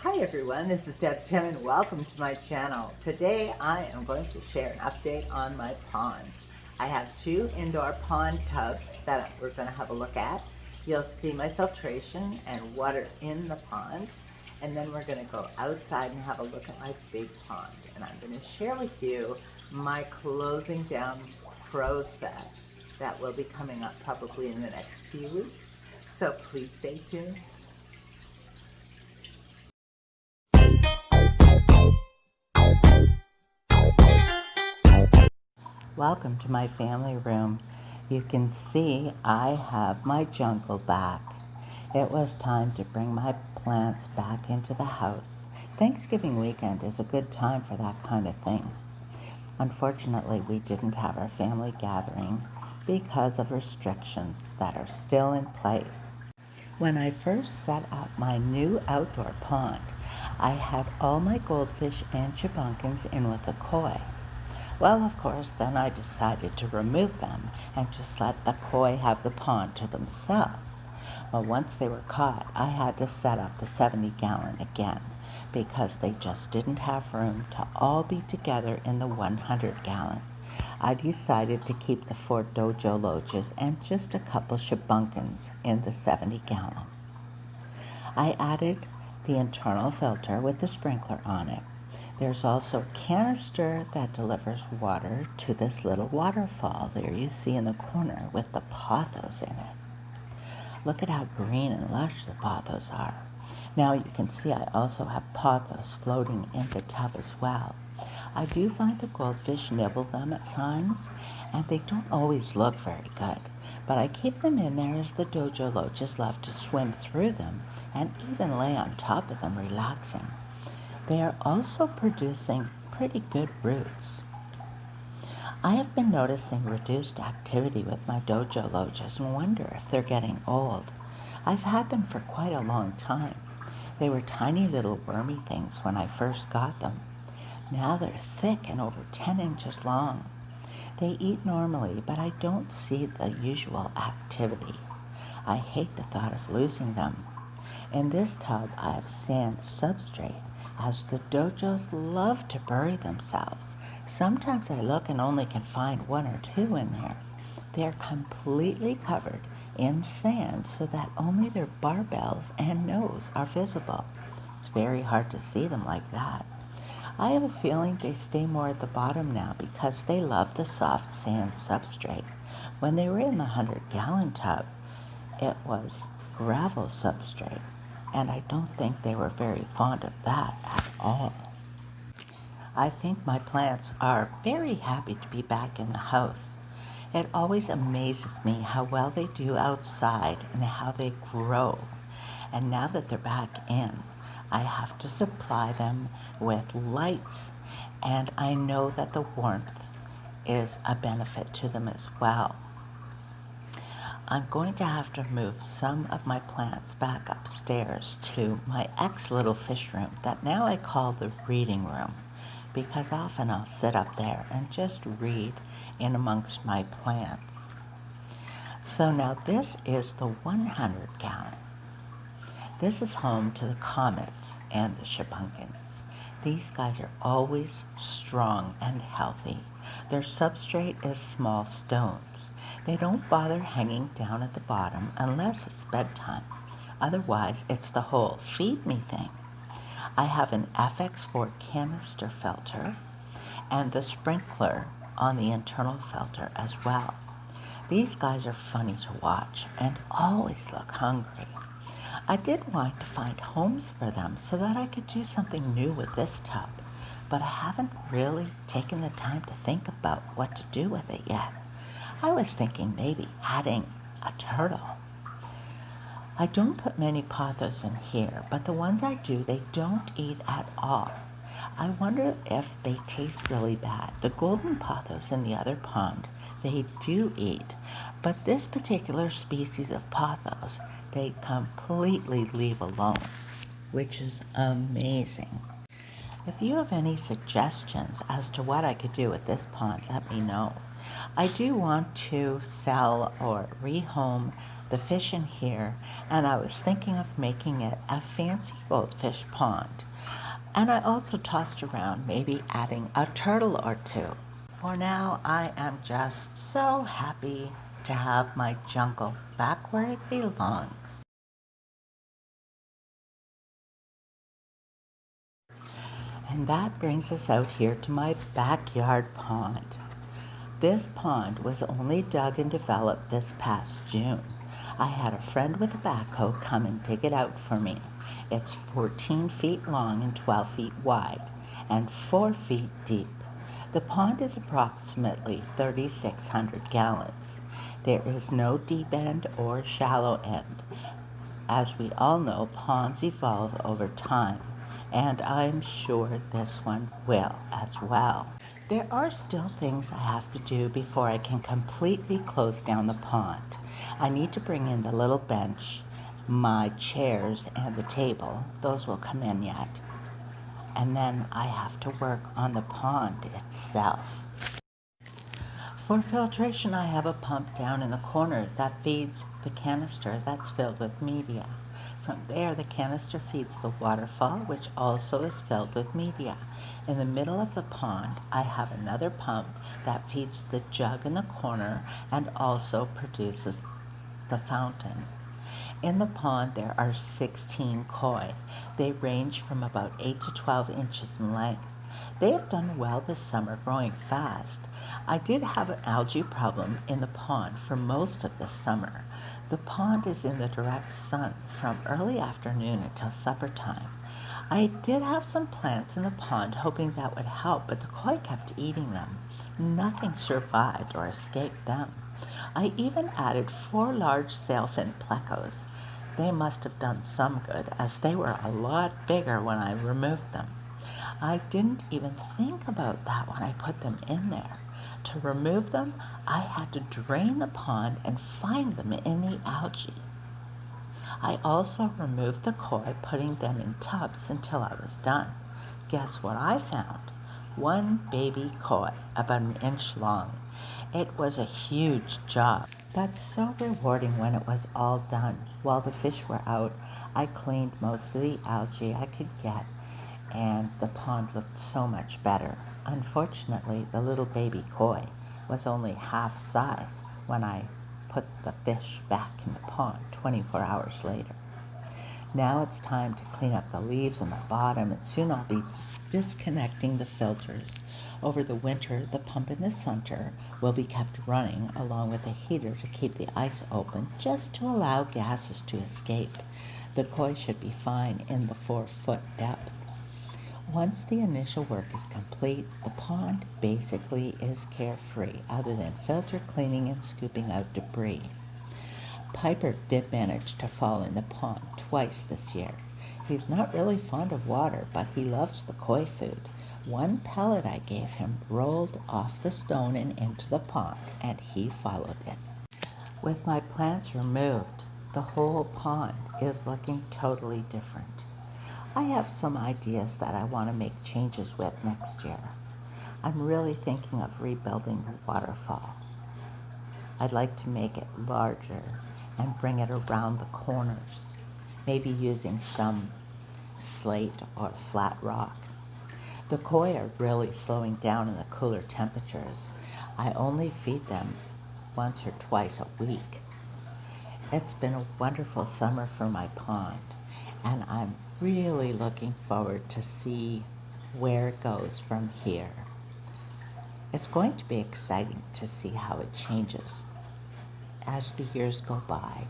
Hi everyone, this is Deb Tim and welcome to my channel. Today I am going to share an update on my ponds. I have two indoor pond tubs that we're going to have a look at. You'll see my filtration and water in the ponds, and then we're going to go outside and have a look at my big pond. And I'm going to share with you my closing down process that will be coming up probably in the next few weeks. So please stay tuned. Welcome to my family room. You can see I have my jungle back. It was time to bring my plants back into the house. Thanksgiving weekend is a good time for that kind of thing. Unfortunately, we didn't have our family gathering because of restrictions that are still in place. When I first set up my new outdoor pond, I had all my goldfish and chubunkins in with a koi. Well, of course, then I decided to remove them and just let the koi have the pond to themselves. Well, once they were caught, I had to set up the 70-gallon again because they just didn't have room to all be together in the 100-gallon. I decided to keep the 4 dojo loaches and just a couple chubunkins in the 70-gallon. I added the internal filter with the sprinkler on it. There's also a canister that delivers water to this little waterfall there you see in the corner with the pothos in it. Look at how green and lush the pothos are. Now you can see I also have pothos floating in the tub as well. I do find the goldfish nibble them at times, and they don't always look very good, but I keep them in there as the dojo loaches love to swim through them and even lay on top of them relaxing. They are also producing pretty good roots. I have been noticing reduced activity with my dojo loaches and wonder if they're getting old. I've had them for quite a long time. They were tiny little wormy things when I first got them. Now they're thick and over 10 inches long. They eat normally, but I don't see the usual activity. I hate the thought of losing them. In this tub, I have sand substrate, as the dojos love to bury themselves. Sometimes I look and only can find 1 or 2 in there. They are completely covered in sand so that only their barbels and nose are visible. It's very hard to see them like that. I have a feeling they stay more at the bottom now because they love the soft sand substrate. When they were in the 100-gallon tub, it was gravel substrate, and I don't think they were very fond of that at all. I think my plants are very happy to be back in the house. It always amazes me how well they do outside and how they grow. And now that they're back in, I have to supply them with lights, and I know that the warmth is a benefit to them as well. I'm going to have to move some of my plants back upstairs to my little fish room that now I call the reading room, because often I'll sit up there and just read in amongst my plants. So now this is the 100-gallon. This is home to the comets and the chubunkins. These guys are always strong and healthy. Their substrate is small stones. They don't bother hanging down at the bottom unless it's bedtime. Otherwise, it's the whole feed me thing. I have an FX4 canister filter and the sprinkler on the internal filter as well. These guys are funny to watch and always look hungry. I did want to find homes for them so that I could do something new with this tub, but I haven't really taken the time to think about what to do with it yet. I was thinking maybe adding a turtle. I don't put many pothos in here, but the ones I do, they don't eat at all. I wonder if they taste really bad. The golden pothos in the other pond, they do eat, but this particular species of pothos, they completely leave alone, which is amazing. If you have any suggestions as to what I could do with this pond, let me know. I do want to sell or rehome the fish in here, and I was thinking of making it a fancy goldfish pond. And I also tossed around maybe adding a turtle or two. For now, I am just so happy to have my jungle back where it belongs. And that brings us out here to my backyard pond. This pond was only dug and developed this past June. I had a friend with a backhoe come and dig it out for me. It's 14 feet long and 12 feet wide and 4 feet deep. The pond is approximately 3,600 gallons. There is no deep end or shallow end. As we all know, ponds evolve over time, and I'm sure this one will as well. There are still things I have to do before I can completely close down the pond. I need to bring in the little bench, my chairs, and the table. Those will come in yet. And then I have to work on the pond itself. For filtration, I have a pump down in the corner that feeds the canister that's filled with media. From there, the canister feeds the waterfall, which also is filled with media. In the middle of the pond, I have another pump that feeds the jug in the corner and also produces the fountain. In the pond, there are 16 koi. They range from about 8 to 12 inches in length. They have done well this summer, growing fast. I did have an algae problem in the pond for most of the summer. The pond is in the direct sun from early afternoon until supper time. I did have some plants in the pond hoping that would help, but the koi kept eating them. Nothing survived or escaped them. I even added 4 large sailfin plecos. They must have done some good, as they were a lot bigger when I removed them. I didn't even think about that when I put them in there. To remove them, I had to drain the pond and find them in the algae. I also removed the koi, putting them in tubs until I was done. Guess what I found? 1 baby koi, about an inch long. It was a huge job, but so rewarding when it was all done. While the fish were out, I cleaned most of the algae I could get, and the pond looked so much better. Unfortunately, the little baby koi was only half size when I put the fish back in the pond 24 hours later. Now it's time to clean up the leaves on the bottom, and soon I'll be disconnecting the filters. Over the winter, the pump in the center will be kept running along with a heater to keep the ice open, just to allow gases to escape. The koi should be fine in the 4-foot depth. Once the initial work is complete, the pond basically is carefree, other than filter cleaning and scooping out debris. Piper did manage to fall in the pond twice this year. He's not really fond of water, but he loves the koi food. 1 pellet I gave him rolled off the stone and into the pond, and he followed it. With my plants removed, the whole pond is looking totally different. I have some ideas that I want to make changes with next year. I'm really thinking of rebuilding the waterfall. I'd like to make it larger and bring it around the corners, maybe using some slate or flat rock. The koi are really slowing down in the cooler temperatures. I only feed them once or twice a week. It's been a wonderful summer for my pond, and I'm really looking forward to see where it goes from here. It's going to be exciting to see how it changes as the years go by.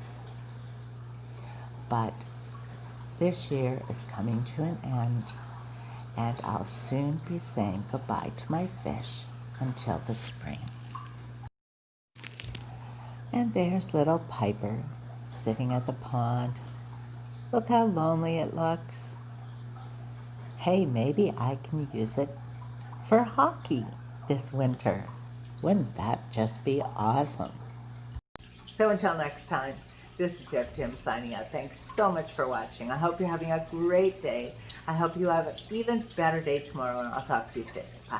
But this year is coming to an end, and I'll soon be saying goodbye to my fish until the spring. And there's little Piper sitting at the pond. Look how lonely it looks. Hey, maybe I can use it for hockey this winter. Wouldn't that just be awesome? So until next time, this is Deb Tim signing out. Thanks so much for watching. I hope you're having a great day. I hope you have an even better day tomorrow, and I'll talk to you soon. Bye.